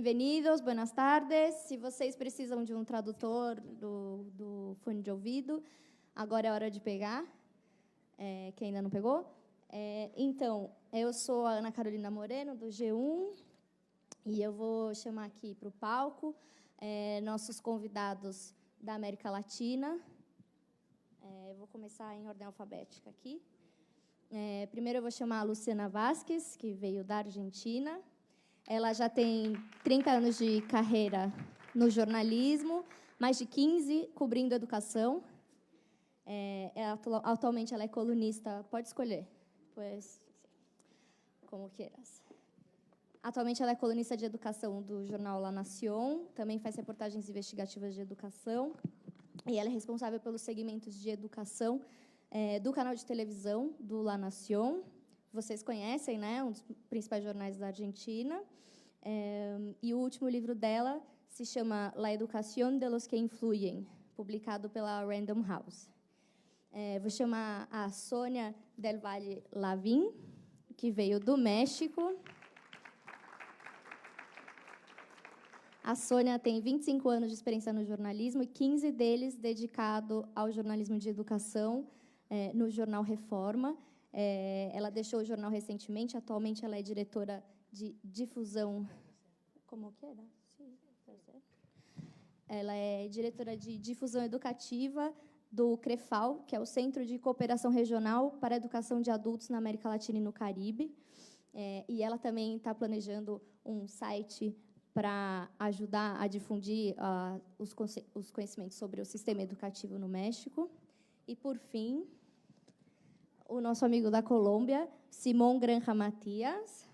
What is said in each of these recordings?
Bem-vindos, buenas tardes. Se vocês precisam de um tradutor do fone de ouvido, agora é hora de pegar, quem ainda não pegou. Então, eu sou a Ana Carolina Moreno, do G1, e eu vou chamar aqui para o palco nossos convidados da América Latina. Eu vou começar em ordem alfabética aqui. Primeiro eu vou chamar a Luciana Vasquez, que veio da Argentina. Ela já tem 30 anos de carreira no jornalismo, mais de 15 cobrindo educação. Atualmente ela é colunista, pode escolher, pois, como queiras. Atualmente ela é colunista de educação do jornal La Nación, também faz reportagens investigativas de educação, e ela é responsável pelos segmentos de educação do canal de televisão do La Nación. Vocês conhecem, né? Um dos principais jornais da Argentina. E o último livro dela se chama La Educación de los que Influyen, publicado pela Random House. Vou chamar a Sônia Del Valle Lavin, que veio do México. A Sônia tem 25 anos de experiência no jornalismo e 15 deles dedicado ao jornalismo de educação no jornal Reforma. Ela deixou o jornal recentemente, atualmente ela é diretora de difusão... Como que era? Sim, ela é diretora de difusão educativa do CREFAL, que é o Centro de Cooperação Regional para a Educação de Adultos na América Latina e no Caribe. E ela também está planejando um site para ajudar a difundir os conhecimentos sobre o sistema educativo no México. E, por fim, o nosso amigo da Colômbia, Simón Granja Matias.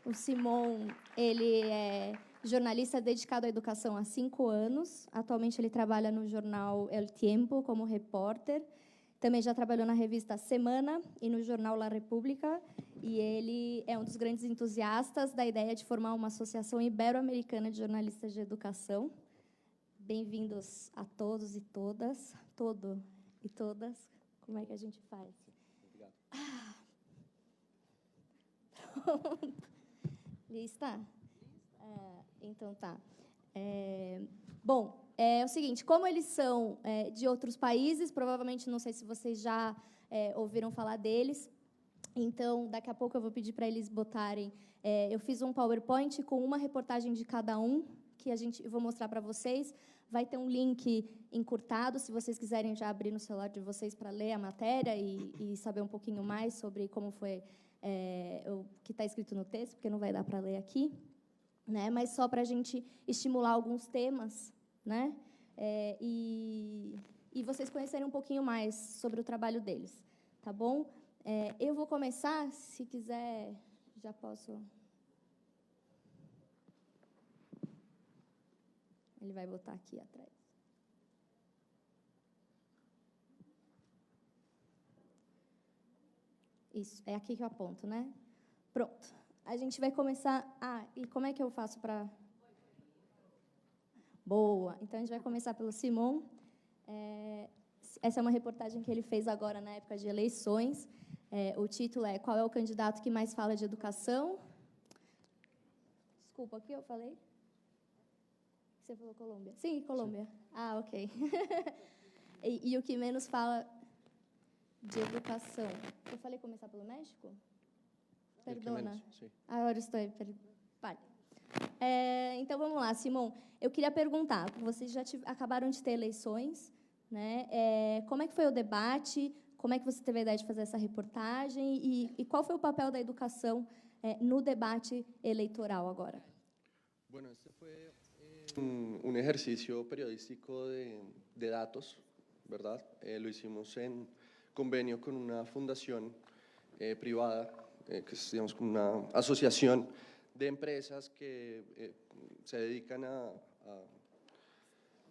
O Simón, ele é jornalista dedicado à educação há 5 anos. Atualmente, ele trabalha no jornal El Tiempo como repórter. Também já trabalhou na revista Semana e no jornal La República. E ele é um dos grandes entusiastas da ideia de formar uma associação ibero-americana de jornalistas de educação. Bem-vindos a todos e todas. Todo e todas. Como é que a gente faz? Obrigado. Pronto. Lista? Então, tá. Bom, é o seguinte, como eles são de outros países, provavelmente, não sei se vocês já ouviram falar deles, então, daqui a pouco eu vou pedir para eles botarem... eu fiz um PowerPoint com uma reportagem de cada um, que eu vou mostrar para vocês. Vai ter um link encurtado, se vocês quiserem já abrir no celular de vocês para ler a matéria e saber um pouquinho mais sobre como foi o que está escrito no texto, porque não vai dar para ler aqui, né? Mas só para a gente estimular alguns temas, né? E vocês conhecerem um pouquinho mais sobre o trabalho deles, tá bom? Eu vou começar, se quiser, já posso... Ele vai botar aqui atrás. Isso, é aqui que eu aponto, né? Pronto. A gente vai começar... e como é que eu faço para... Boa. Então, a gente vai começar pelo Simón. Essa é uma reportagem que ele fez agora, na época de eleições. O título é Qual é o candidato que mais fala de educação? Desculpa, o que eu falei? Você falou Colômbia? Sim, Colômbia. Sim. Ok. E o que menos fala de educação? Eu falei começar pelo México? Perdona. Agora estou... Vale. Então, vamos lá, Simón. Eu queria perguntar, vocês já acabaram de ter eleições, né? Como é que foi o debate? Como é que você teve a ideia de fazer essa reportagem? E qual foi o papel da educação no debate eleitoral agora? Bueno, este fue un ejercicio periodístico de datos, ¿verdad? Lo hicimos en convenio con una fundación privada, que es, digamos, como una asociación de empresas que se dedican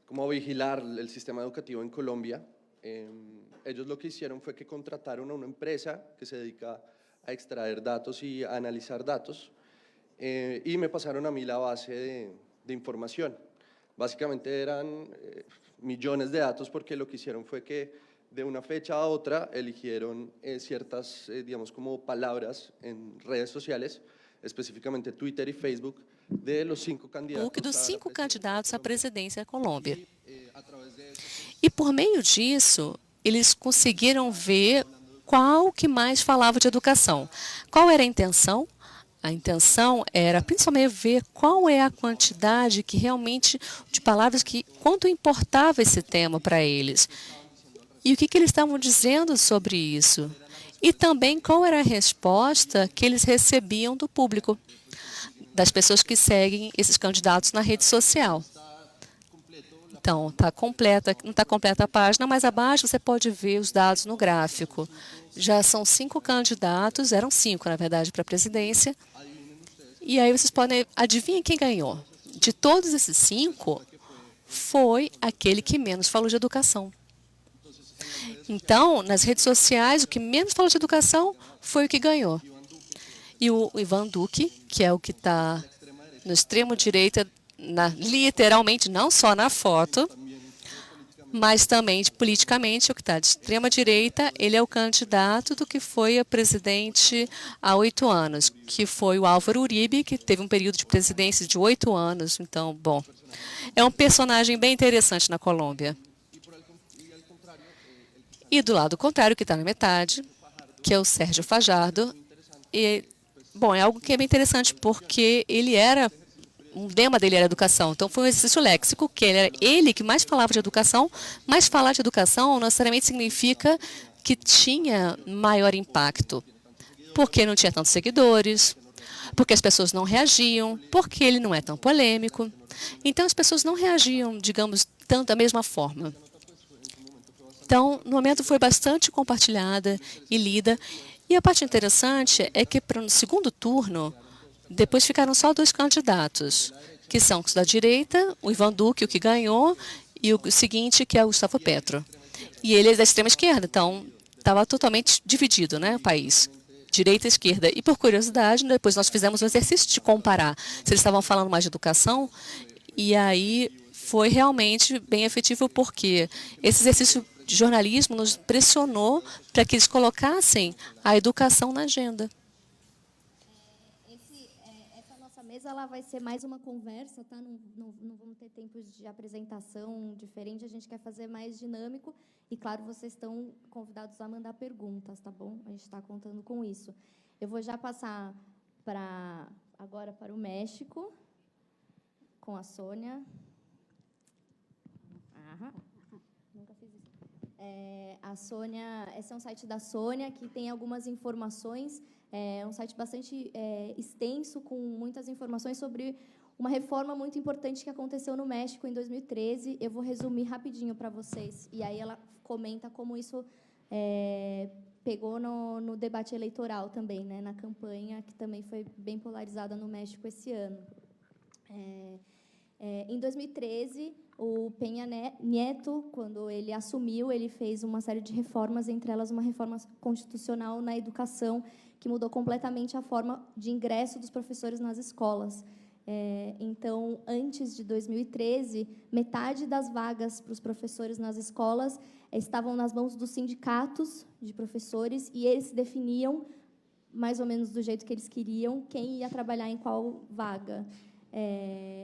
como a vigilar el sistema educativo en Colombia. Ellos lo que hicieron fue que contrataron a una empresa que se dedica a extraer datos y a analizar datos, y me pasaron a mí la base de información. Básicamente eran millones de datos, porque lo que hicieron fue que de una fecha a otra eligieron ciertas, digamos, como palabras en redes sociales especificamente Twitter e Facebook, de los 5 candidatos. Dos 5 candidatos à presidência da Colômbia. E, por meio disso, eles conseguiram ver qual que mais falava de educação. Qual era a intenção? A intenção era principalmente ver qual é a quantidade que realmente de palavras que quanto importava esse tema para eles. E o que eles estavam dizendo sobre isso? E também qual era a resposta que eles recebiam do público, das pessoas que seguem esses candidatos na rede social. Então, tá completa, não está completa a página, mas abaixo você pode ver os dados no gráfico. Já são 5 candidatos, eram 5, na verdade, para a presidência. E aí vocês podem adivinhar quem ganhou. De todos esses 5, foi aquele que menos falou de educação. Então, nas redes sociais, o que menos falou de educação foi o que ganhou. E o Ivan Duque, que é o que está no extremo direita, literalmente, não só na foto, mas também politicamente, o que está de extrema direita, ele é o candidato do que foi a presidente há 8 anos, que foi o Álvaro Uribe, que teve um período de presidência de 8 anos. Então, bom, é um personagem bem interessante na Colômbia. E do lado contrário, que está na metade, que é o Sérgio Fajardo. E, bom, é algo que é bem interessante, porque o lema dele era educação. Então, foi um exercício léxico, que era ele que mais falava de educação, mas falar de educação não necessariamente significa que tinha maior impacto, porque não tinha tantos seguidores, porque as pessoas não reagiam, porque ele não é tão polêmico. Então, as pessoas não reagiam, digamos, tanto da mesma forma. Então, no momento foi bastante compartilhada e lida. E a parte interessante é que, para o segundo turno, depois ficaram só 2 candidatos, que são os da direita, o Ivan Duque, o que ganhou, e o seguinte, que é o Gustavo Petro. E ele é da extrema esquerda, então estava totalmente dividido, né, o país, direita e esquerda. E, por curiosidade, depois nós fizemos um exercício de comparar se eles estavam falando mais de educação, e aí foi realmente bem efetivo, porque esse exercício de jornalismo nos pressionou para que eles colocassem a educação na agenda. Essa nossa mesa ela vai ser mais uma conversa, tá? Não vamos ter tempo de apresentação diferente, a gente quer fazer mais dinâmico e, claro, vocês estão convidados a mandar perguntas, tá bom? A gente está contando com isso. Eu vou já passar agora para o México, com a Sônia. Nunca fiz isso. A Sônia, esse é um site da Sônia, que tem algumas informações, é um site bastante extenso, com muitas informações sobre uma reforma muito importante que aconteceu no México em 2013. Eu vou resumir rapidinho para vocês, e aí ela comenta como isso pegou no debate eleitoral também, né, na campanha, que também foi bem polarizada no México esse ano. Em 2013, o Peña Nieto, quando ele assumiu, ele fez uma série de reformas, entre elas uma reforma constitucional na educação, que mudou completamente a forma de ingresso dos professores nas escolas. Então, antes de 2013, metade das vagas para os professores nas escolas estavam nas mãos dos sindicatos de professores, e eles definiam, mais ou menos do jeito que eles queriam, quem ia trabalhar em qual vaga.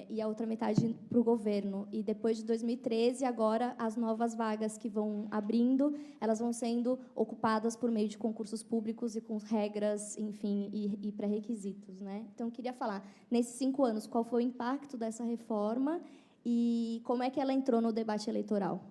E a outra metade para o governo. E depois de 2013, agora, as novas vagas que vão abrindo, elas vão sendo ocupadas por meio de concursos públicos e com regras, enfim, e pré-requisitos, né? Então, eu queria falar, nesses 5 anos, qual foi o impacto dessa reforma e como é que ela entrou no debate eleitoral?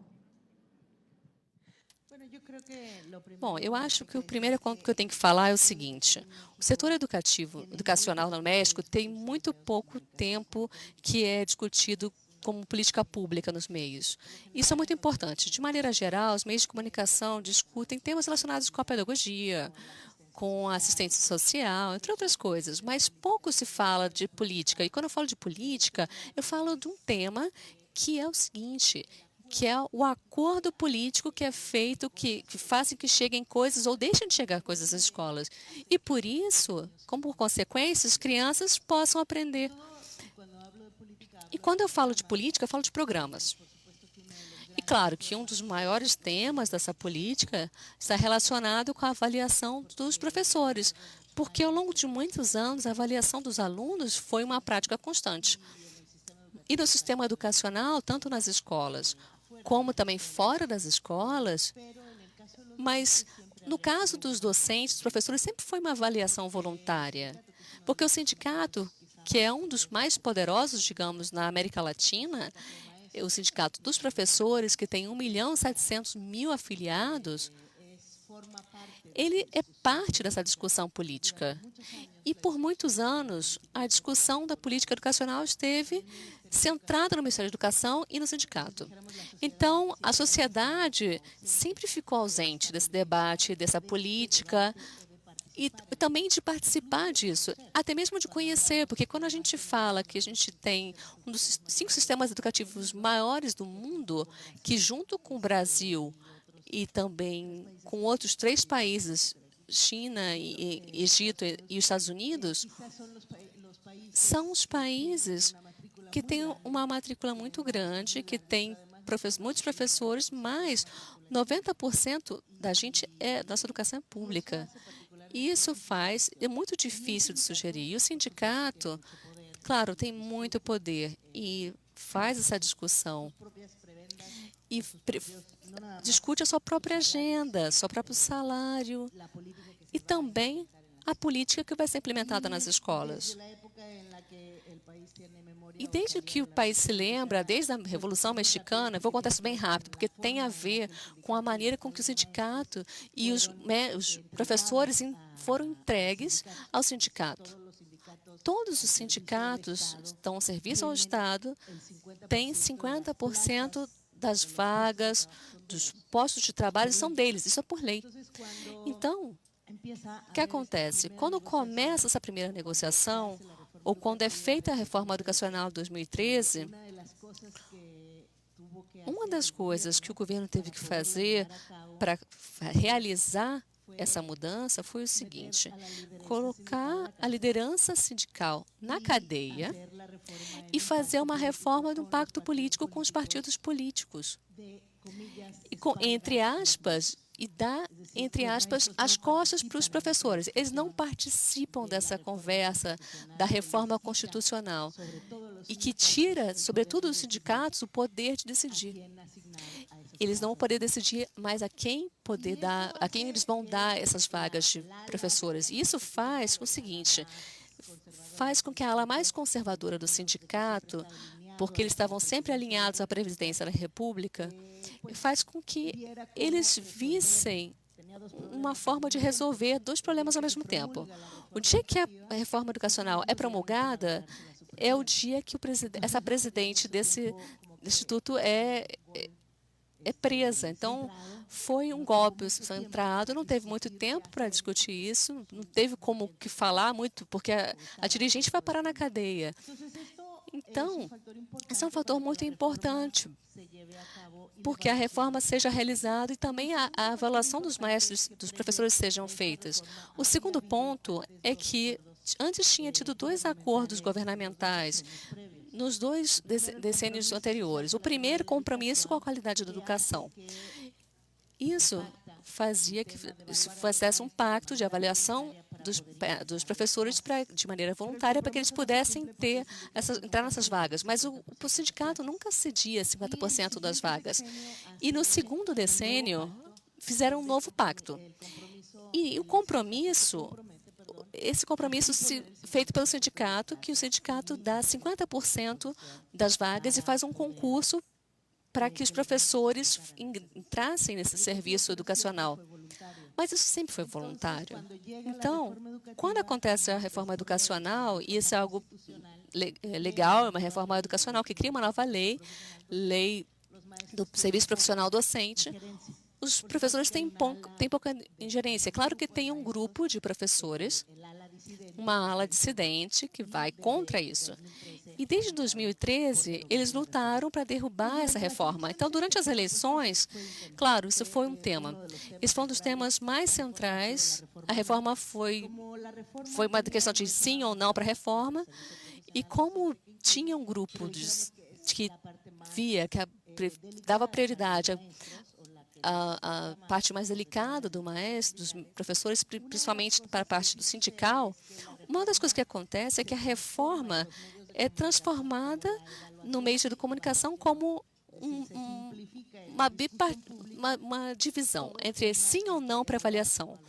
Bom, eu acho que o primeiro ponto que eu tenho que falar é o seguinte: o setor educacional no México tem muito pouco tempo que é discutido como política pública nos meios. Isso é muito importante. De maneira geral, os meios de comunicação discutem temas relacionados com a pedagogia, com a assistência social, entre outras coisas, mas pouco se fala de política. E quando eu falo de política, eu falo de um tema que é o seguinte, que é o acordo político que é feito, que faz com que cheguem coisas ou deixem de chegar coisas às escolas. E, por isso, como por consequência, as crianças possam aprender. E, quando eu falo de política, eu falo de programas. E, claro, que um dos maiores temas dessa política está relacionado com a avaliação dos professores, porque ao longo de muitos anos a avaliação dos alunos foi uma prática constante. E no sistema educacional, tanto nas escolas como também fora das escolas, mas no caso dos docentes, dos professores, sempre foi uma avaliação voluntária, porque o sindicato, que é um dos mais poderosos, digamos, na América Latina, o sindicato dos professores, que tem 1.700.000 afiliados, ele é parte dessa discussão política. E, por muitos anos, a discussão da política educacional esteve centrada no Ministério da Educação e no sindicato. Então, a sociedade sempre ficou ausente desse debate, dessa política, e também de participar disso, até mesmo de conhecer, porque quando a gente fala que a gente tem um dos 5 sistemas educativos maiores do mundo, que junto com o Brasil e também com outros 3 países, China, Egito e os Estados Unidos, são os países que têm uma matrícula muito grande, que tem muitos professores, mas 90% da gente nossa educação é pública. E isso é muito difícil de sugerir. E o sindicato, claro, tem muito poder e faz essa discussão e discute a sua própria agenda, seu próprio salário e também a política que vai ser implementada nas escolas. E desde que o país se lembra, desde a Revolução Mexicana, vou contar isso bem rápido, porque tem a ver com a maneira com que o sindicato e os professores foram entregues ao sindicato. Todos os sindicatos estão a serviço ao Estado, têm 50% das vagas, dos postos de trabalho são deles, isso é por lei. Então, o que acontece? Quando começa essa primeira negociação, ou quando é feita a reforma educacional de 2013, uma das coisas que o governo teve que fazer para realizar essa mudança foi o seguinte: colocar a liderança sindical na cadeia e fazer uma reforma do pacto político com os partidos políticos. E entre aspas, as costas para os professores. Eles não participam dessa conversa da reforma constitucional e que tira, sobretudo os sindicatos, o poder de decidir. Eles não vão poder decidir mais a quem eles vão dar essas vagas de professores. E isso faz o seguinte: faz com que a ala mais conservadora do sindicato, porque eles estavam sempre alinhados à presidência da República, faz com que eles vissem uma forma de resolver 2 problemas ao mesmo tempo. O dia que a reforma educacional é promulgada é o dia que essa presidente desse instituto é presa. Então, foi um golpe centrado, não teve muito tempo para discutir isso, não teve como que falar muito, porque a dirigente vai parar na cadeia. Então, esse é um fator muito importante, porque a reforma seja realizada e também a avaliação dos maestros, dos professores sejam feitas. O segundo ponto é que antes tinha tido 2 acordos governamentais nos 2 decênios anteriores. O primeiro, compromisso com a qualidade da educação. Isso fazia que se fizesse um pacto de avaliação dos professores de maneira voluntária para que eles pudessem entrar nessas vagas. Mas o sindicato nunca cedia 50% das vagas. E no segundo decênio, fizeram um novo pacto. E esse compromisso feito pelo sindicato, que o sindicato dá 50% das vagas e faz um concurso para que os professores entrassem nesse serviço educacional. Mas isso sempre foi voluntário. Então, quando acontece a reforma educacional, e isso é algo legal, é uma reforma educacional que cria uma nova lei do serviço profissional docente, os professores têm pouca ingerência. Claro que tem um grupo de professores, uma ala dissidente, que vai contra isso. E desde 2013, eles lutaram para derrubar essa reforma. Então, durante as eleições, claro, isso foi um tema. Esse foi um dos temas mais centrais. A reforma foi uma questão de sim ou não para a reforma. E como tinha um grupo que via, que dava prioridade a parte mais delicada do maestro, dos professores, principalmente para a parte do sindical, uma das coisas que acontece é que a reforma é transformada no meio de comunicação como uma divisão entre sim ou não para avaliação.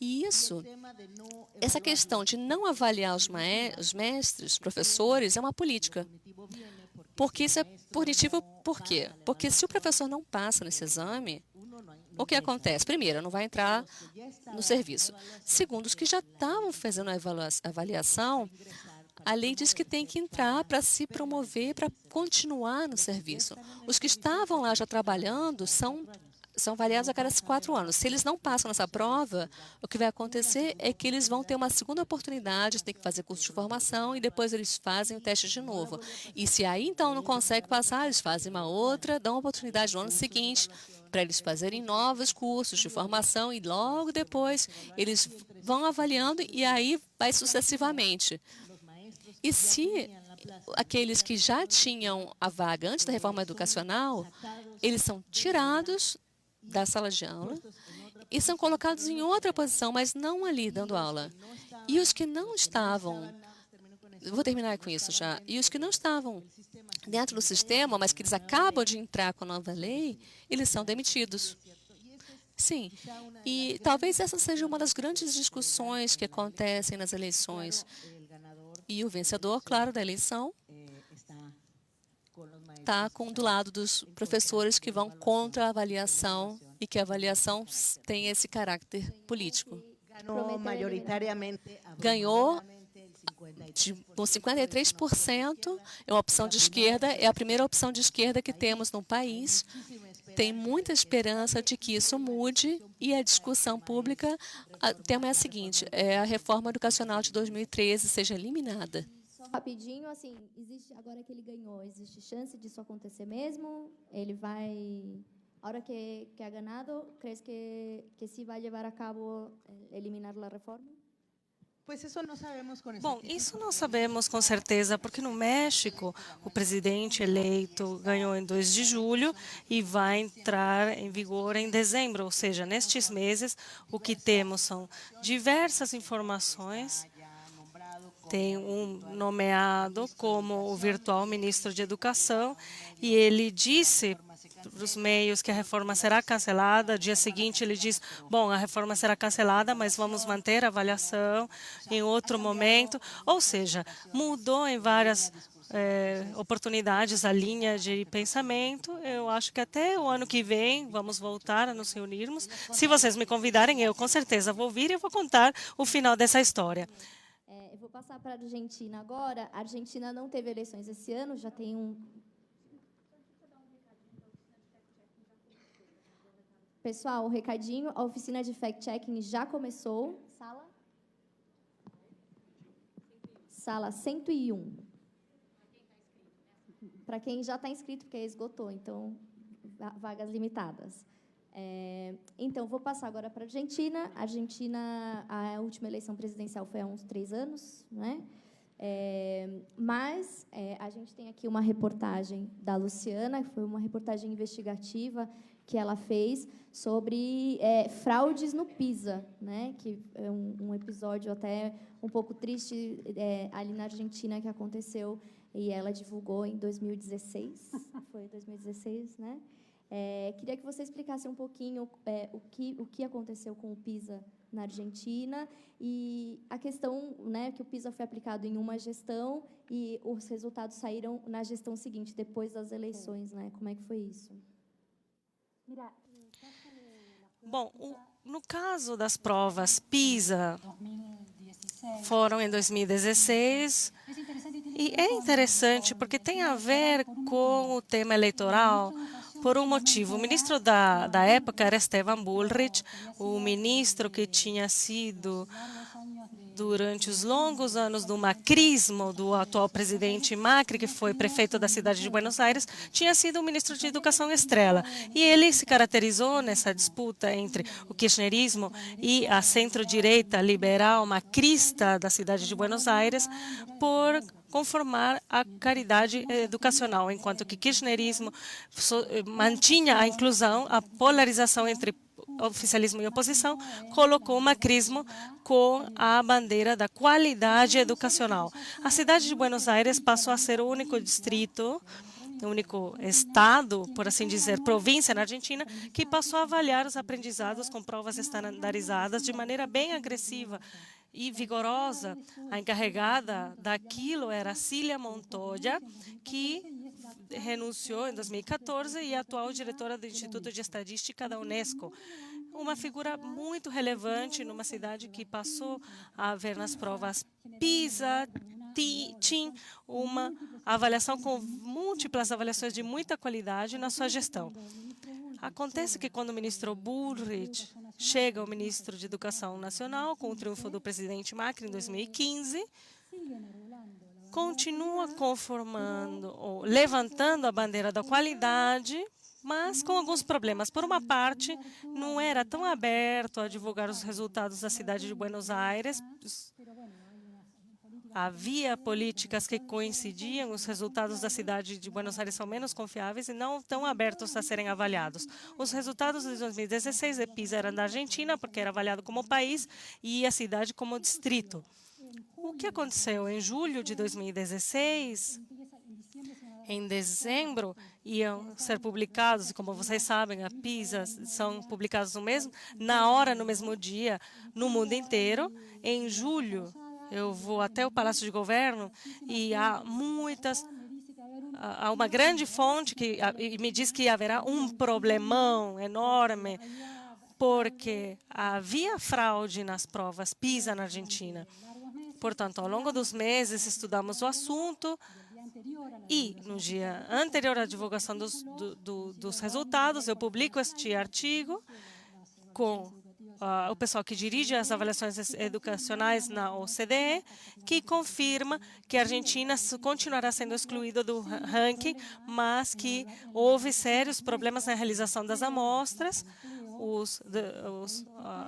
E essa questão de não avaliar os mestres, professores, é uma política. Porque isso é punitivo por quê? Porque se o professor não passa nesse exame, o que acontece? Primeiro, não vai entrar no serviço. Segundo, os que já estavam fazendo a avaliação, a lei diz que tem que entrar para se promover, para continuar no serviço. Os que estavam lá já trabalhando são avaliados a cada 4 anos. Se eles não passam nessa prova, o que vai acontecer é que eles vão ter uma segunda oportunidade, tem que fazer curso de formação e depois eles fazem o teste de novo. E se aí, então, não consegue passar, eles fazem uma outra, dão uma oportunidade no ano seguinte para eles fazerem novos cursos de formação e logo depois eles vão avaliando e aí vai sucessivamente. E se aqueles que já tinham a vaga antes da reforma educacional, eles são tirados da sala de aula e são colocados em outra posição, mas não ali dando aula. E os que não estavam, vou terminar com isso já, e os que não estavam dentro do sistema, mas que eles acabam de entrar com a nova lei, eles são demitidos. Sim, e talvez essa seja uma das grandes discussões que acontecem nas eleições. E o vencedor, claro, da eleição está do lado dos professores que vão contra a avaliação e que a avaliação tem esse caráter político. Ganhou com 53%, é uma opção de esquerda, é a primeira opção de esquerda que temos no país. Tem muita esperança de que isso mude e a discussão pública, o tema é a seguinte, a reforma educacional de 2013 seja eliminada. Só rapidinho, assim, existe, agora que ele ganhou, existe chance disso acontecer mesmo? Ele vai, agora que ha ganado, crees que sí vai levar a cabo eliminar a reforma? Bom, isso não sabemos com certeza, porque no México o presidente eleito ganhou em 2 de julho e vai entrar em vigor em dezembro, ou seja, nestes meses o que temos são diversas informações. Tem um nomeado como o virtual ministro de Educação e ele disse para os meios que a reforma será cancelada. Dia seguinte ele diz, bom, a reforma será cancelada, mas vamos manter a avaliação em outro momento. Ou seja, mudou em várias oportunidades a linha de pensamento. Eu acho que até o ano que vem vamos voltar a nos reunirmos. Se vocês me convidarem, eu com certeza vou vir e vou contar o final dessa história. Eu vou passar para a Argentina agora. A Argentina não teve eleições esse ano, já tem um... Pessoal, um recadinho, a oficina de fact-checking já começou. Sala 101. Para quem já está inscrito, porque esgotou, então, vagas limitadas. Então, vou passar agora para a Argentina. A Argentina, a última eleição presidencial foi há uns 3 anos, né? Mas a gente tem aqui uma reportagem da Luciana, que foi uma reportagem investigativa que ela fez sobre fraudes no PISA, né? Que é um episódio até um pouco triste ali na Argentina que aconteceu, e ela divulgou em 2016, foi 2016, né? Queria que você explicasse um pouquinho o que aconteceu com o PISA na Argentina e a questão, né, que o PISA foi aplicado em uma gestão e os resultados saíram na gestão seguinte, depois das eleições, né? Como é que foi isso? Bom, no caso das provas PISA, foram em 2016, e é interessante porque tem a ver com o tema eleitoral por um motivo. O ministro da época era Esteban Bullrich, o ministro que tinha sido, durante os longos anos do macrismo do atual presidente Macri, que foi prefeito da cidade de Buenos Aires, tinha sido o ministro de Educação estrela. E ele se caracterizou nessa disputa entre o kirchnerismo e a centro-direita liberal macrista da cidade de Buenos Aires por conformar a caridade educacional, enquanto que kirchnerismo mantinha a inclusão, a polarização entre oficialismo e oposição, colocou o macrismo com a bandeira da qualidade educacional. A cidade de Buenos Aires passou a ser o único distrito, o único estado, por assim dizer, província na Argentina, que passou a avaliar os aprendizados com provas estandarizadas de maneira bem agressiva e vigorosa. A encarregada daquilo era Cília Montoya, que renunciou em 2014 e é atual diretora do Instituto de Estadística da Unesco. Uma figura muito relevante numa cidade que passou a ver nas provas PISA, TIM, uma avaliação com múltiplas avaliações de muita qualidade na sua gestão. Acontece que quando o ministro Bullrich chega ao ministro de Educação Nacional, com o triunfo do presidente Macri em 2015, continua conformando ou levantando a bandeira da qualidade, mas com alguns problemas. Por uma parte, não era tão aberto a divulgar os resultados da cidade de Buenos Aires. Havia políticas que coincidiam, os resultados da cidade de Buenos Aires são menos confiáveis e não tão abertos a serem avaliados. Os resultados de 2016 de PISA eram da Argentina, porque era avaliado como país, e a cidade como distrito. O que aconteceu em julho de 2016? Em dezembro iam ser publicados, e como vocês sabem, a PISA são publicados no mesmo dia, no mundo inteiro. Em julho, eu vou até o Palácio de Governo e há uma grande fonte que me diz que haverá um problemão enorme, porque havia fraude nas provas PISA na Argentina. Portanto, ao longo dos meses, estudamos o assunto e, no dia anterior à divulgação dos resultados, eu publico este artigo com o pessoal que dirige as avaliações educacionais na OCDE, que confirma que a Argentina continuará sendo excluída do ranking, mas que houve sérios problemas na realização das amostras.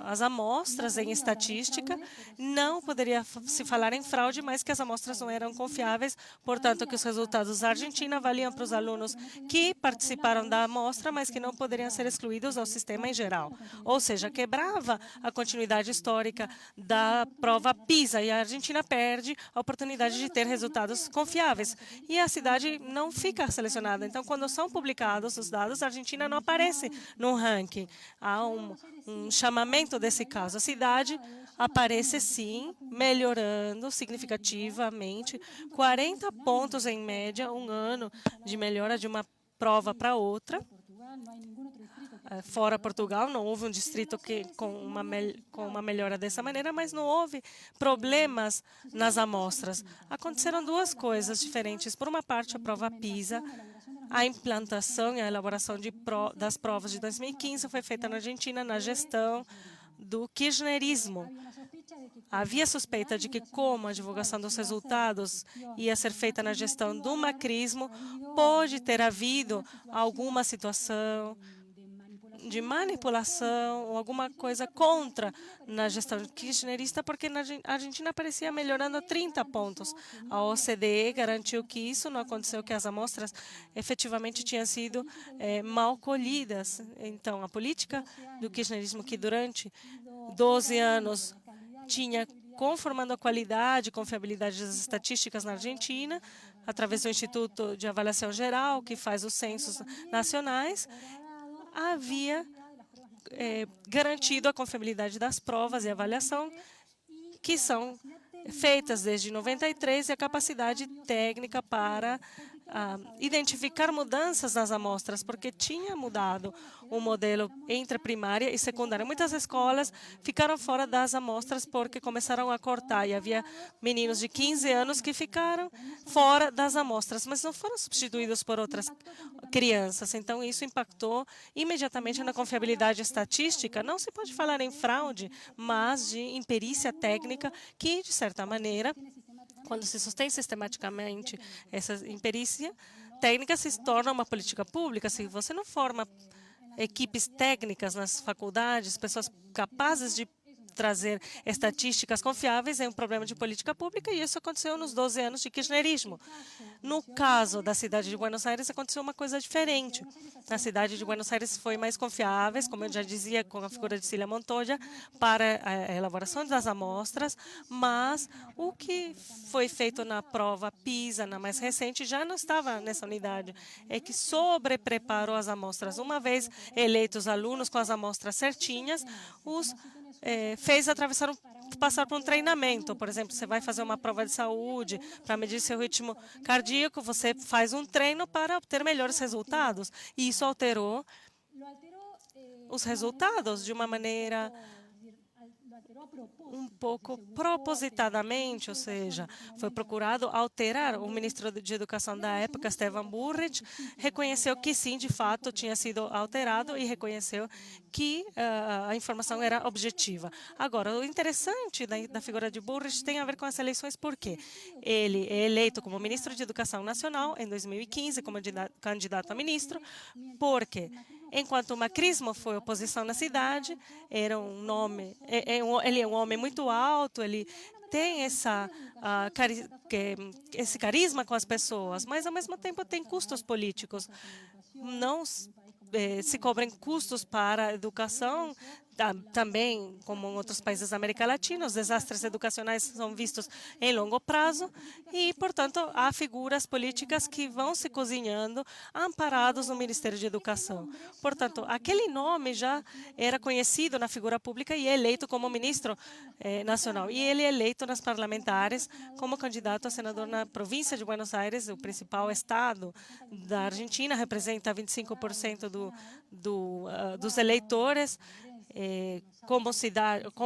As amostras em estatística, não poderia se falar em fraude, mas que as amostras não eram confiáveis, portanto, que os resultados da Argentina valiam para os alunos que participaram da amostra, mas que não poderiam ser excluídos ao sistema em geral. Ou seja, quebrava a continuidade histórica da prova PISA e a Argentina perde a oportunidade de ter resultados confiáveis. E a cidade não fica selecionada. Então, quando são publicados os dados, a Argentina não aparece no ranking. Há um chamamento desse caso. A cidade aparece, sim, melhorando significativamente, 40 pontos em média, um ano de melhora de uma prova para outra. Fora Portugal, não houve um distrito com uma melhora dessa maneira, mas não houve problemas nas amostras. Aconteceram duas coisas diferentes. Por uma parte, a prova PISA, a implantação e a elaboração das provas de 2015 foi feita na Argentina na gestão do kirchnerismo. Havia suspeita de que, como a divulgação dos resultados ia ser feita na gestão do macrismo, pode ter havido alguma situação de manipulação ou alguma coisa contra na gestão kirchnerista, porque na Argentina parecia melhorando 30 pontos. A OCDE garantiu que isso não aconteceu, que as amostras efetivamente tinham sido mal colhidas. Então, a política do kirchnerismo, que durante 12 anos tinha conformando a qualidade e confiabilidade das estatísticas na Argentina, através do Instituto de Avaliação Geral, que faz os censos nacionais, havia garantido a confiabilidade das provas e avaliação, que são feitas desde 93, e a capacidade técnica para identificar mudanças nas amostras, porque tinha mudado o modelo entre primária e secundária. Muitas escolas ficaram fora das amostras porque começaram a cortar, e havia meninos de 15 anos que ficaram fora das amostras, mas não foram substituídos por outras crianças. Então, isso impactou imediatamente na confiabilidade estatística. Não se pode falar em fraude, mas de imperícia técnica que, de certa maneira, quando se sustém sistematicamente essa imperícia técnica, se torna uma política pública. Se você não forma equipes técnicas nas faculdades, pessoas capazes de trazer estatísticas confiáveis é um problema de política pública, e isso aconteceu nos 12 anos de kirchnerismo. No caso da cidade de Buenos Aires, aconteceu uma coisa diferente. Na cidade de Buenos Aires foi mais confiáveis, como eu já dizia, com a figura de Cilia Montoya, para a elaboração das amostras, mas o que foi feito na prova PISA, na mais recente, já não estava nessa unidade. É que sobrepreparou as amostras. Uma vez eleitos alunos com as amostras certinhas, os fez passar por um treinamento. Por exemplo, você vai fazer uma prova de saúde para medir seu ritmo cardíaco, você faz um treino para obter melhores resultados. E isso alterou os resultados de uma maneira um pouco propositadamente, ou seja, foi procurado alterar. O ministro de Educação da época, Esteban Bullrich, reconheceu que sim, de fato, tinha sido alterado e reconheceu que a informação era objetiva. Agora, o interessante da figura de Bullrich tem a ver com as eleições, porque ele é eleito como ministro de Educação Nacional em 2015, como candidato a ministro, porque enquanto o macrismo foi oposição na cidade, era um nome, ele é um homem muito alto, ele tem esse carisma com as pessoas, mas ao mesmo tempo tem custos políticos. Não se cobrem custos para a educação. Também, como em outros países da América Latina, os desastres educacionais são vistos em longo prazo e, portanto, há figuras políticas que vão se cozinhando amparados no Ministério de Educação. Portanto, aquele nome já era conhecido na figura pública e é eleito como ministro nacional. E ele é eleito nas parlamentares como candidato a senador na província de Buenos Aires, o principal estado da Argentina, representa 25% dos eleitores. Como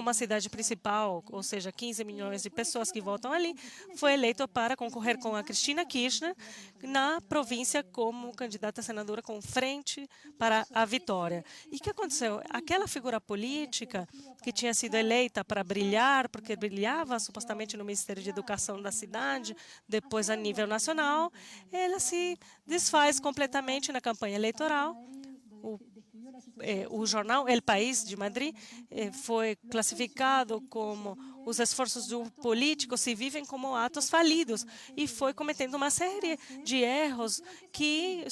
a cidade principal, ou seja, 15 milhões de pessoas que votam ali, foi eleito para concorrer com a Cristina Kirchner na província como candidata a senadora com frente para a vitória. E o que aconteceu? Aquela figura política que tinha sido eleita para brilhar, porque brilhava supostamente no Ministério de Educação da cidade, depois a nível nacional, ela se desfaz completamente na campanha eleitoral. O jornal El País de Madrid foi classificado como os esforços do político se vivem como atos falidos e foi cometendo uma série de erros que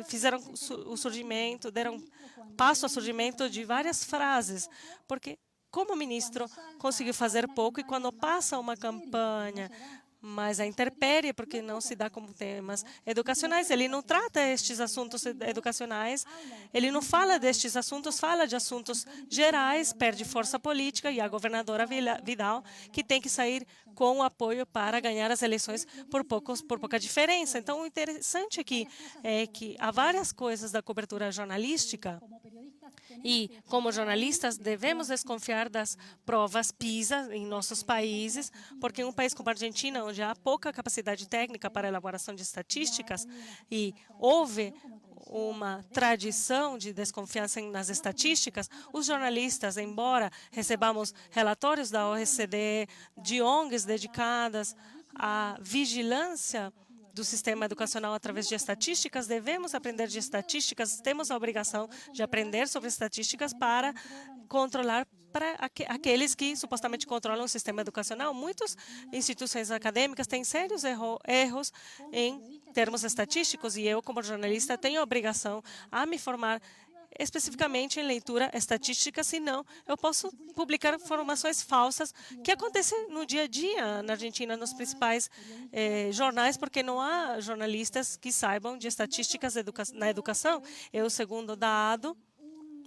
fizeram o surgimento, deram passo ao surgimento de várias frases, porque como ministro conseguiu fazer pouco e quando passa uma campanha mas a intempérie, porque não se dá como temas educacionais. Ele não trata estes assuntos educacionais, ele não fala destes assuntos, fala de assuntos gerais, perde força política, e a governadora Vidal, que tem que sair com o apoio para ganhar as eleições por pouca diferença. Então, o interessante aqui é que há várias coisas da cobertura jornalística e, como jornalistas, devemos desconfiar das provas PISA em nossos países, porque em um país como a Argentina, onde há pouca capacidade técnica para a elaboração de estatísticas e houve uma tradição de desconfiança nas estatísticas, os jornalistas, embora recebamos relatórios da OECD, de ONGs dedicadas à vigilância do sistema educacional através de estatísticas, devemos aprender de estatísticas, temos a obrigação de aprender sobre estatísticas para controlar para aqueles que supostamente controlam o sistema educacional. Muitas instituições acadêmicas têm sérios erros em termos estatísticos e eu, como jornalista, tenho a obrigação a me formar especificamente em leitura estatística, senão eu posso publicar informações falsas que acontecem no dia a dia na Argentina, nos principais jornais, porque não há jornalistas que saibam de estatísticas na educação. É o segundo dado.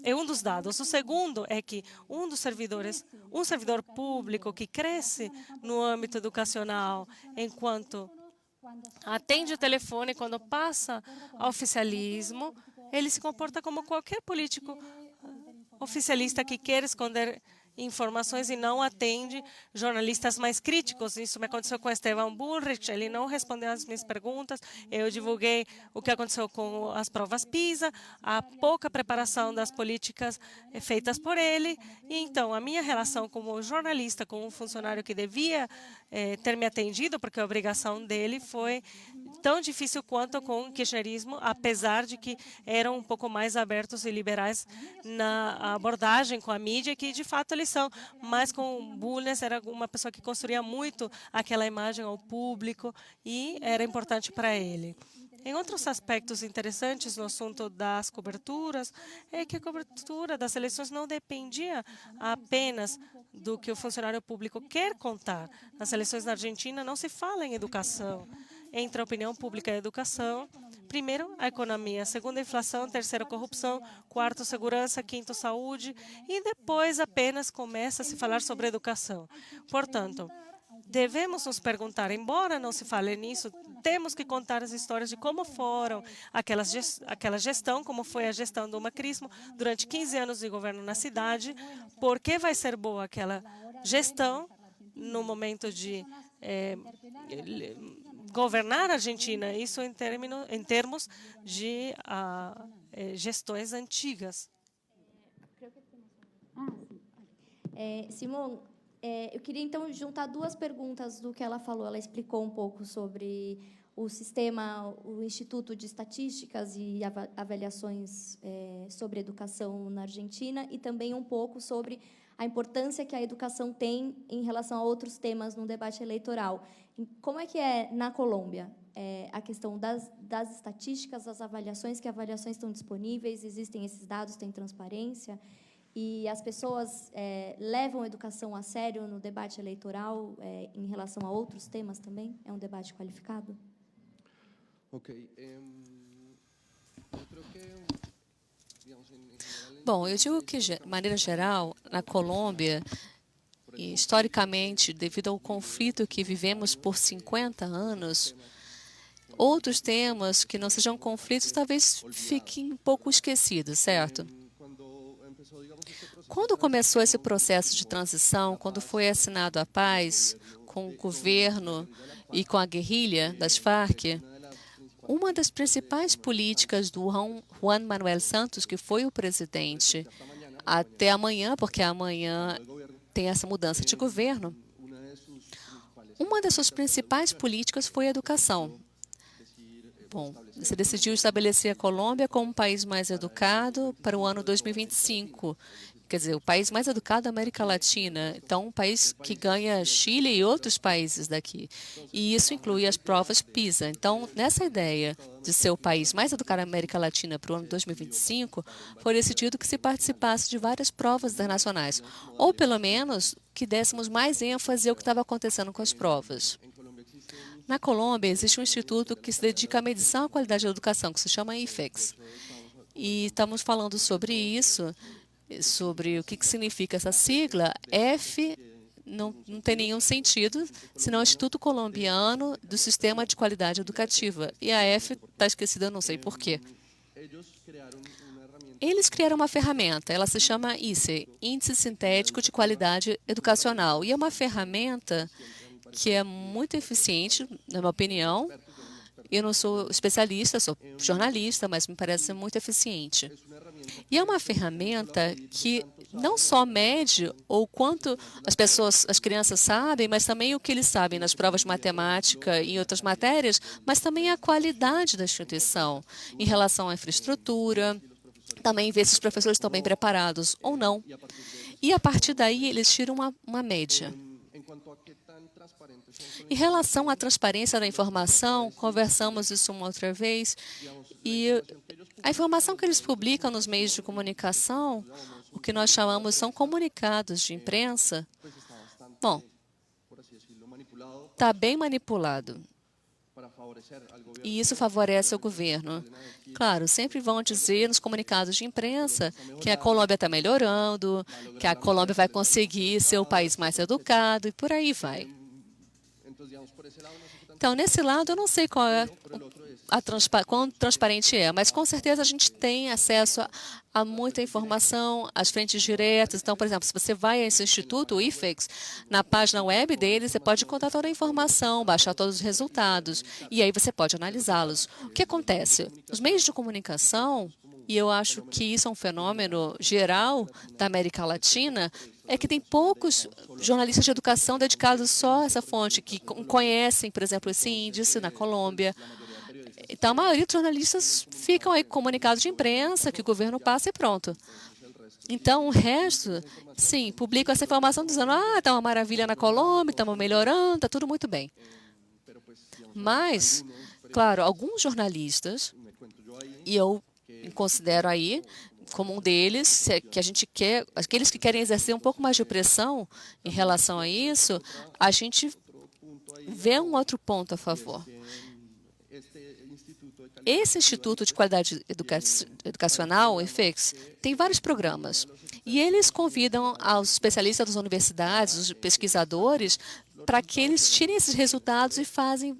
É um dos dados. O segundo é que um servidor público que cresce no âmbito educacional, enquanto atende o telefone, quando passa ao oficialismo, ele se comporta como qualquer político oficialista que quer esconder informações e não atende jornalistas mais críticos. Isso me aconteceu com Esteban Bullrich, ele não respondeu às minhas perguntas, eu divulguei o que aconteceu com as provas PISA, a pouca preparação das políticas feitas por ele. E então, a minha relação como jornalista, com um funcionário que devia ter me atendido, porque a obrigação dele foi tão difícil quanto com o kirchnerismo, apesar de que eram um pouco mais abertos e liberais na abordagem com a mídia, que de fato eles são. Mas com Bulnes era uma pessoa que construía muito aquela imagem ao público e era importante para ele. Em outros aspectos interessantes no assunto das coberturas, é que a cobertura das eleições não dependia apenas do que o funcionário público quer contar. Nas eleições na Argentina não se fala em educação. Entre a opinião pública e a educação, primeiro, a economia, segundo, a inflação, terceiro, a corrupção, quarto, segurança, quinto, saúde, e depois apenas começa a se falar sobre educação. Portanto, devemos nos perguntar, embora não se fale nisso, temos que contar as histórias de como foram aquela gestão, como foi a gestão do macrismo durante 15 anos de governo na cidade, por que vai ser boa aquela gestão no momento de governar a Argentina, isso em termos de gestões antigas. Simone, eu queria, então, juntar duas perguntas do que ela falou. Ela explicou um pouco sobre o sistema, o Instituto de Estatísticas e Avaliações sobre Educação na Argentina e também um pouco sobre a importância que a educação tem em relação a outros temas no debate eleitoral. Como é que é na Colômbia a questão das estatísticas, das avaliações, que avaliações estão disponíveis, existem esses dados, tem transparência? E as pessoas levam a educação a sério no debate eleitoral em relação a outros temas também? É um debate qualificado? Ok. Bom, eu digo que, de maneira geral, na Colômbia, e historicamente, devido ao conflito que vivemos por 50 anos, outros temas que não sejam conflitos talvez fiquem um pouco esquecidos, certo? Quando começou esse processo de transição, quando foi assinado a paz com o governo e com a guerrilha das Farc, uma das principais políticas do Juan Manuel Santos, que foi o presidente até amanhã, porque amanhã tem essa mudança de governo, uma das suas principais políticas foi a educação. Bom, você decidiu estabelecer a Colômbia como um país mais educado para o ano 2025. Quer dizer, o país mais educado da América Latina. Então, um país que ganha Chile e outros países daqui. E isso inclui as provas PISA. Então, nessa ideia de ser o país mais educado da América Latina para o ano 2025, foi decidido que se participasse de várias provas internacionais. Ou, pelo menos, que dessemos mais ênfase ao que estava acontecendo com as provas. Na Colômbia, existe um instituto que se dedica à medição e à qualidade da educação, que se chama IFEX. E estamos falando sobre isso, sobre o que significa essa sigla. F não tem nenhum sentido, senão Instituto Colombiano do Sistema de Qualidade Educativa. E a F está esquecida, eu não sei por quê. Eles criaram uma ferramenta, ela se chama ISE, Índice Sintético de Qualidade Educacional. E é uma ferramenta que é muito eficiente, na minha opinião. Eu não sou especialista, sou jornalista, mas me parece muito eficiente. E é uma ferramenta que não só mede o quanto as crianças sabem, mas também o que eles sabem nas provas de matemática e em outras matérias, mas também a qualidade da instituição em relação à infraestrutura, também ver se os professores estão bem preparados ou não. E, a partir daí, eles tiram uma média. Em relação à transparência da informação, conversamos isso uma outra vez, e a informação que eles publicam nos meios de comunicação, o que nós chamamos são comunicados de imprensa, bom, está bem manipulado. E isso favorece o governo. Claro, sempre vão dizer nos comunicados de imprensa que a Colômbia está melhorando, que a Colômbia vai conseguir ser o país mais educado e por aí vai. Então, nesse lado, eu não sei quão transparente é, mas com certeza a gente tem acesso a muita informação, às frentes diretas. Então, por exemplo, se você vai a esse instituto, o IFEX, na página web dele, você pode encontrar toda a informação, baixar todos os resultados, e aí você pode analisá-los. O que acontece? Os meios de comunicação, e eu acho que isso é um fenômeno geral da América Latina, é que tem poucos jornalistas de educação dedicados só a essa fonte, que conhecem, por exemplo, esse índice na Colômbia, Então, a maioria dos jornalistas ficam aí com comunicados de imprensa que o governo passa e pronto. Então, o resto, sim, publica essa informação dizendo está uma maravilha na Colômbia, estamos melhorando, está tudo muito bem. Mas, claro, alguns jornalistas, e eu me considero aí como um deles, que a gente quer, aqueles que querem exercer um pouco mais de pressão em relação a isso, a gente vê um outro ponto a favor. Esse Instituto de Qualidade Educacional, o IFEX, tem vários programas. E eles convidam aos especialistas das universidades, os pesquisadores, para que eles tirem esses resultados e façam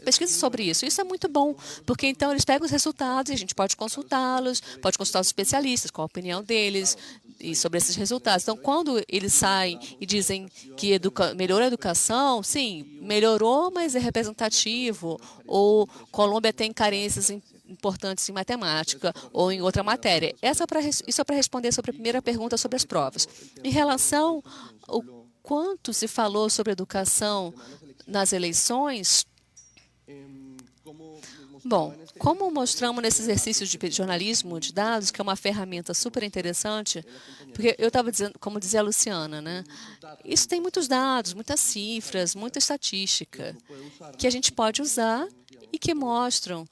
pesquisas sobre isso. Isso é muito bom, porque então eles pegam os resultados e a gente pode consultá-los, pode consultar os especialistas, qual a opinião deles e sobre esses resultados. Então, quando eles saem e dizem que melhorou a educação, sim, melhorou, mas é representativo, ou Colômbia tem carências importantes em matemática ou em outra matéria. Isso é para responder sobre a primeira pergunta sobre as provas. Em relação ao quanto se falou sobre educação nas eleições, bom, como mostramos nesse exercício de jornalismo de dados, que é uma ferramenta super interessante, porque eu estava dizendo, como dizia a Luciana, né? Isso tem muitos dados, muitas cifras, muita estatística, que a gente pode usar e que mostram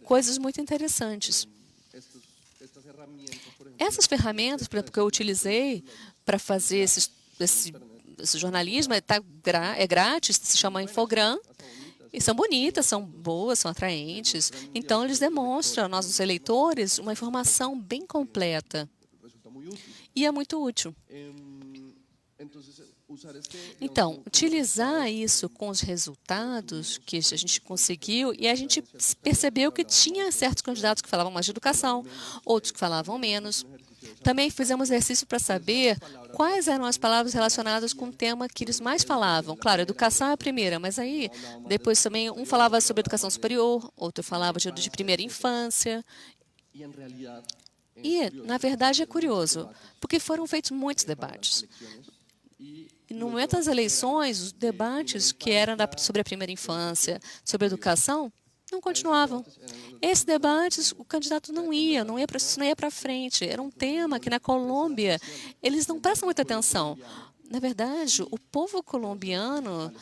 coisas muito interessantes. Essas ferramentas, por exemplo, que eu utilizei para fazer esse jornalismo, é grátis, se chama Infogram, e são bonitas, são boas, são atraentes. Então, eles demonstram aos nossos eleitores uma informação bem completa. E é muito útil. Então, utilizar isso com os resultados que a gente conseguiu, e a gente percebeu que tinha certos candidatos que falavam mais de educação, outros que falavam menos. Também fizemos exercício para saber quais eram as palavras relacionadas com o tema que eles mais falavam. Claro, educação é a primeira, mas aí depois também um falava sobre educação superior, outro falava de primeira infância. E, na verdade, é curioso, porque foram feitos muitos debates. E no momento das eleições, os debates que eram sobre a primeira infância, sobre a educação, não continuavam. Esses debates, o candidato não ia para frente. Era um tema que, na Colômbia, eles não prestam muita atenção. Na verdade, o povo colombiano,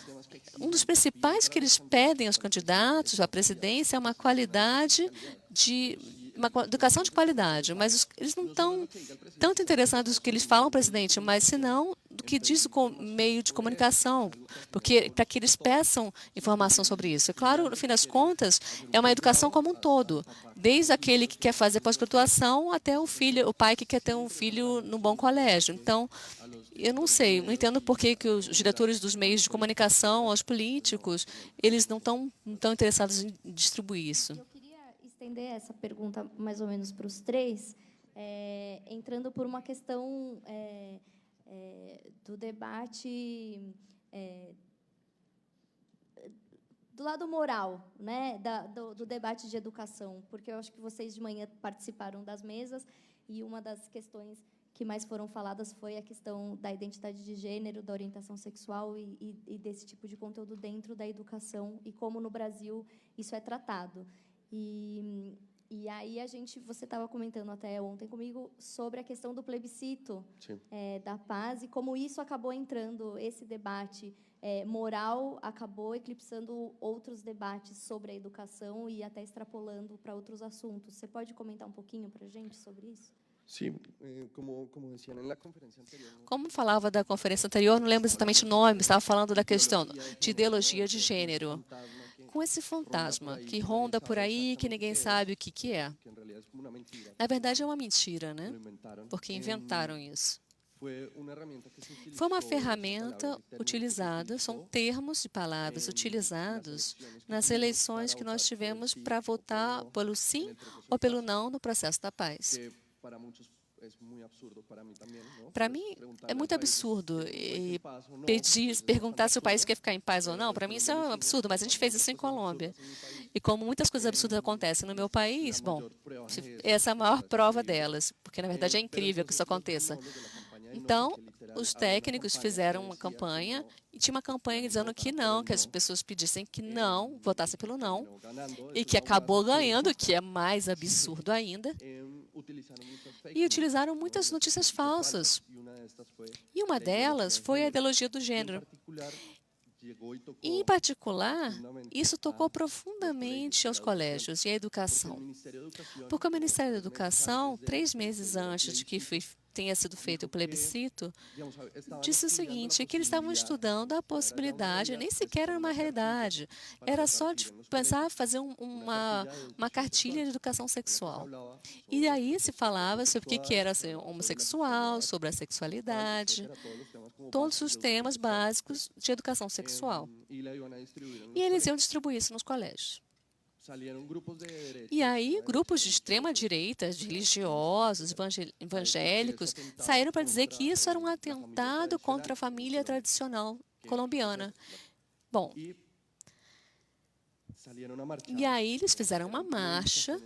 um dos principais que eles pedem aos candidatos à presidência é uma educação de qualidade, mas eles não estão tanto interessados no que eles falam, presidente, mas senão do que diz o meio de comunicação, porque para que eles peçam informação sobre isso. É claro, no fim das contas, é uma educação como um todo, desde aquele que quer fazer pós-graduação até o pai que quer ter um filho no bom colégio. Então, eu não sei, não entendo por que os diretores dos meios de comunicação, os políticos, eles não estão interessados em distribuir isso. Eu queria estender essa pergunta mais ou menos para os três, entrando por uma questão do debate do lado moral, né, do debate de educação, porque eu acho que vocês de manhã participaram das mesas e uma das questões que mais foram faladas foi a questão da identidade de gênero, da orientação sexual e desse tipo de conteúdo dentro da educação e como no Brasil isso é tratado. E aí você estava comentando até ontem comigo sobre a questão do plebiscito da paz e como isso acabou entrando, esse debate moral acabou eclipsando outros debates sobre a educação e até extrapolando para outros assuntos. Você pode comentar um pouquinho para a gente sobre isso? Sim, como diziam na conferência anterior. Como falava da conferência anterior, não lembro exatamente o nome, estava falando da questão de ideologia de gênero. Com esse fantasma que ronda por aí, que ninguém sabe o que é. Na verdade, é uma mentira, né? Porque inventaram isso. Foi uma ferramenta utilizada, são termos de palavras utilizados nas eleições que nós tivemos para votar pelo sim ou pelo não no processo da paz. Para mim, é muito absurdo perguntar se o país quer ficar em paz ou não. Para mim, isso é um absurdo, mas a gente fez isso em Colômbia. E como muitas coisas absurdas acontecem no meu país, bom, essa é a maior prova delas, porque, na verdade, é incrível que isso aconteça. Então, os técnicos fizeram uma campanha e tinha uma campanha dizendo que não, que as pessoas pedissem que não, votassem pelo não, e que acabou ganhando, que é mais absurdo ainda. E utilizaram muitas notícias falsas. E uma delas foi a ideologia do gênero. E, em particular, isso tocou profundamente aos colégios e à educação. Porque o Ministério da Educação, 3 meses antes de que tenha sido feito o plebiscito, disse o seguinte, que eles estavam estudando a possibilidade, nem sequer era uma realidade, era só de pensar fazer uma cartilha de educação sexual. E aí se falava sobre o que era ser homossexual, sobre a sexualidade, todos os temas básicos de educação sexual. E eles iam distribuir isso nos colégios. E aí, grupos de extrema-direita, religiosos, evangélicos, saíram para dizer que isso era um atentado contra a família tradicional colombiana. Bom, e aí eles fizeram uma marcha,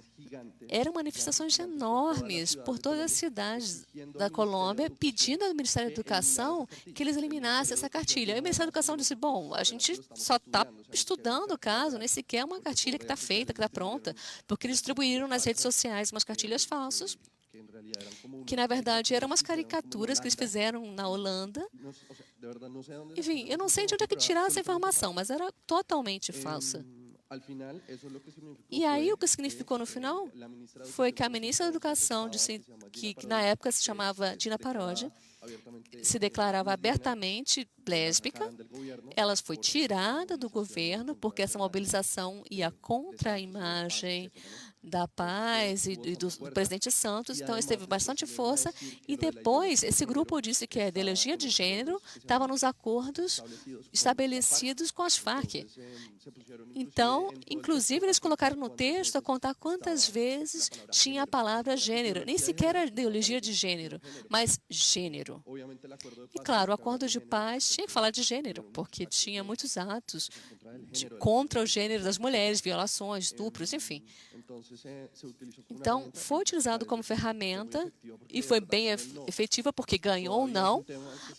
eram manifestações enormes por todas as cidades da Colômbia, pedindo ao Ministério da Educação que eles eliminassem essa cartilha. E o Ministério da Educação disse, bom, a gente só está estudando o caso, nem sequer é uma cartilha que está feita, que está pronta, porque eles distribuíram nas redes sociais umas cartilhas falsas, que na verdade eram umas caricaturas que eles fizeram na Holanda. Enfim, eu não sei de onde é que tiraram essa informação, mas era totalmente falsa. E aí o que significou no final foi que a ministra da Educação, disse que na época se chamava Dina Parodi, se declarava abertamente lésbica. Ela foi tirada do governo porque essa mobilização ia contra a imagem da paz e do presidente Santos, então isso teve bastante força. E depois, esse grupo disse que a ideologia de gênero estava nos acordos estabelecidos com as Farc. Então, inclusive, eles colocaram no texto a contar quantas vezes tinha a palavra gênero. Nem sequer a ideologia de gênero, mas gênero. E, claro, o acordo de paz tinha que falar de gênero, porque tinha muitos atos contra o gênero das mulheres, violações, estupros, enfim. Então, foi utilizado como ferramenta e foi bem efetiva, porque ganhou ou não.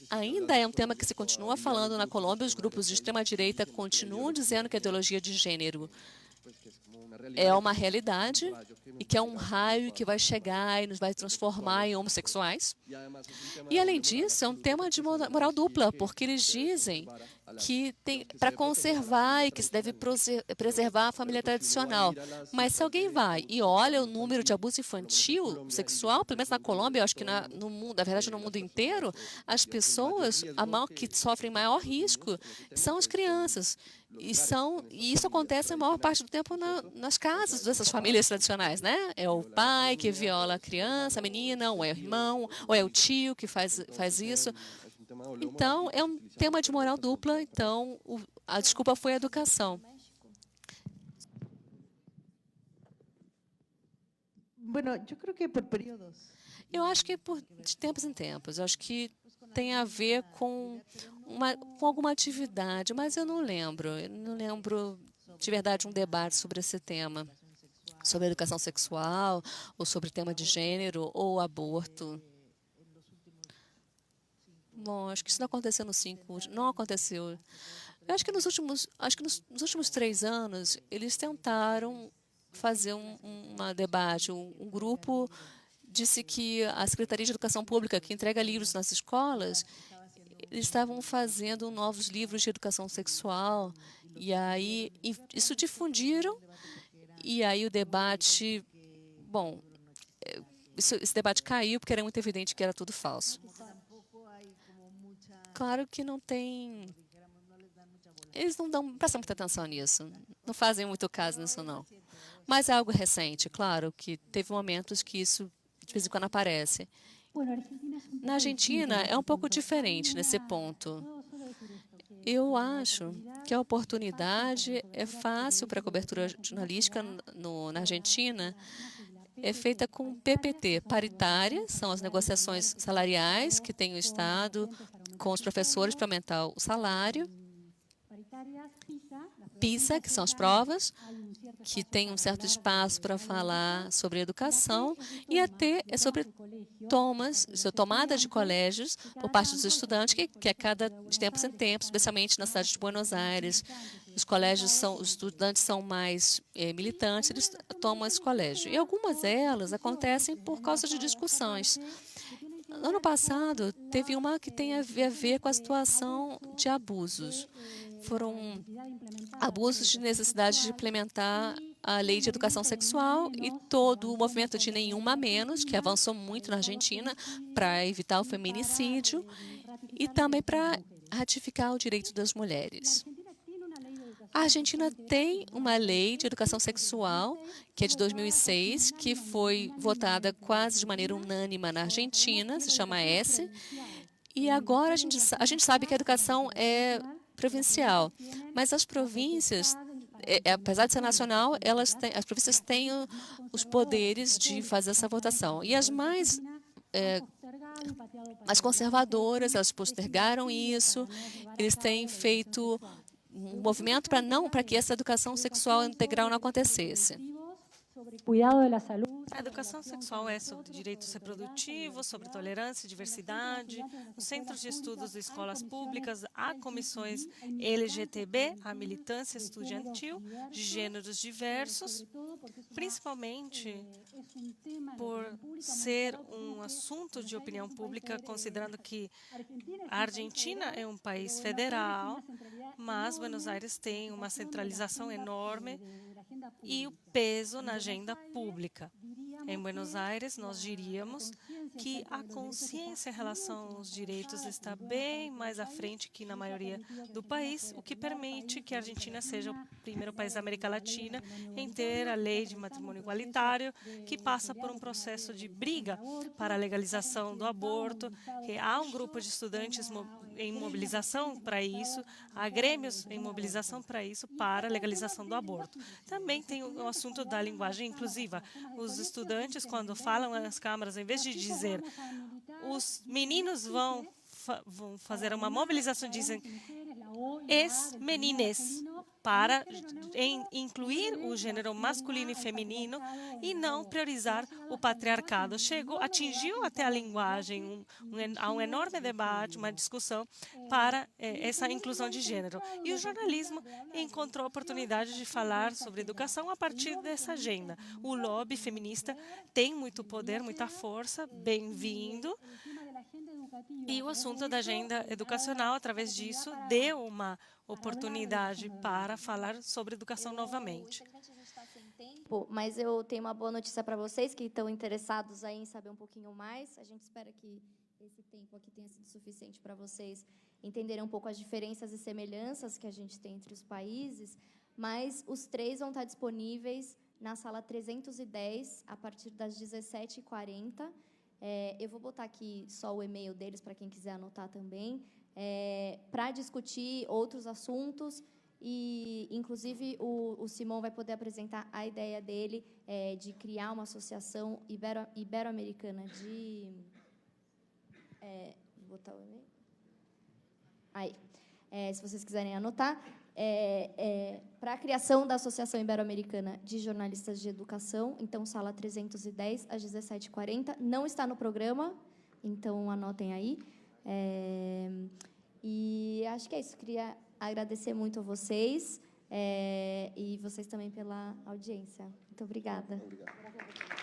Ainda é um tema que se continua falando na Colômbia. Os grupos de extrema-direita continuam dizendo que a ideologia de gênero é uma realidade e que é um raio que vai chegar e nos vai transformar em homossexuais. E, além disso, é um tema de moral dupla, porque eles dizem que tem para conservar e que se deve preservar a família tradicional. Mas se alguém vai e olha o número de abuso infantil sexual, pelo menos na Colômbia, eu acho que no mundo, na verdade no mundo inteiro, as pessoas que sofrem maior risco são as crianças. E isso acontece a maior parte do tempo nas casas dessas famílias tradicionais, né? É o pai que viola a criança, a menina, ou é o irmão, ou é o tio que faz isso. Então, é um tema de moral dupla, então a desculpa foi a educação. Eu acho que de tempos em tempos. Eu acho que tem a ver com alguma atividade, mas eu não lembro. Eu não lembro de verdade um debate sobre esse tema, sobre a educação sexual, ou sobre o tema de gênero, ou aborto. Bom, acho que isso não aconteceu não aconteceu. Eu acho que nos últimos 3 anos, eles tentaram fazer um debate. Um grupo disse que a Secretaria de Educação Pública, que entrega livros nas escolas, eles estavam fazendo novos livros de educação sexual. E aí, isso difundiram. E aí o debate, bom, esse debate caiu porque era muito evidente que era tudo falso. Claro que não tem... Eles não prestam muita atenção nisso, não fazem muito caso nisso, não. Mas é algo recente, claro, que teve momentos que isso de vez em quando aparece. Na Argentina é um pouco diferente nesse ponto. Eu acho que a oportunidade é fácil para a cobertura jornalística na Argentina, é feita com PPT, paritária, são as negociações salariais que tem o Estado com os professores para aumentar o salário. PISA, que são as provas, que tem um certo espaço para falar sobre educação, e a T é sobre tomada de colégios por parte dos estudantes, que é de tempos em tempos, especialmente na cidade de Buenos Aires. Os estudantes são mais militantes, eles tomam esse colégio. E algumas delas acontecem por causa de discussões. Ano passado, teve uma que tem a ver com a situação de abusos. Foram abusos de necessidade de implementar a lei de educação sexual e todo o movimento de Nenhuma Menos, que avançou muito na Argentina para evitar o feminicídio e também para ratificar o direito das mulheres. A Argentina tem uma lei de educação sexual, que é de 2006, que foi votada quase de maneira unânime na Argentina, se chama S. E agora a gente sabe que a educação é provincial, mas as províncias, apesar de ser nacional, as províncias têm os poderes de fazer essa votação. E as mais conservadoras, elas postergaram isso, eles têm feito um movimento para que essa educação sexual integral não acontecesse. A educação sexual é sobre direitos reprodutivos, sobre tolerância e diversidade. Nos centros de estudos de escolas públicas, há comissões LGTB, a militância estudantil, de gêneros diversos, principalmente por ser um assunto de opinião pública, considerando que a Argentina é um país federal, mas Buenos Aires tem uma centralização enorme e o peso na agenda pública. Em Buenos Aires, nós diríamos que a consciência em relação aos direitos está bem mais à frente que na maioria do país, o que permite que a Argentina seja o primeiro país da América Latina em ter a lei de matrimônio igualitário, que passa por um processo de briga para a legalização do aborto, que há um grupo de estudantes em mobilização para isso, há grêmios em mobilização para isso, para a legalização do aborto. Também tem o assunto da linguagem inclusiva. Os estudantes, quando falam nas câmaras, em vez de dizer os meninos vão fazer uma mobilização, dizem menines, para incluir o gênero masculino e feminino e não priorizar o patriarcado. Atingiu até a linguagem, há um enorme debate, uma discussão para essa inclusão de gênero. E o jornalismo encontrou a oportunidade de falar sobre educação a partir dessa agenda. O lobby feminista tem muito poder, muita força, bem-vindo. E o assunto da agenda educacional, através disso, deu uma oportunidade para falar sobre educação novamente. Mas eu tenho uma boa notícia para vocês que estão interessados aí em saber um pouquinho mais. A gente espera que esse tempo aqui tenha sido suficiente para vocês entenderem um pouco as diferenças e semelhanças que a gente tem entre os países, mas os três vão estar disponíveis na sala 310 a partir das 17h40. Eu vou botar aqui só o e-mail deles para quem quiser anotar também, para discutir outros assuntos e, inclusive, o Simão vai poder apresentar a ideia dele de criar uma associação ibero-americana de... vou botar o e-mail. Aí, se vocês quiserem anotar, para a criação da Associação Ibero-Americana de Jornalistas de Educação, então, sala 310, às 17h40. Não está no programa, então anotem aí. E acho que é isso. Queria agradecer muito a vocês e vocês também pela audiência. Muito obrigada. Obrigado.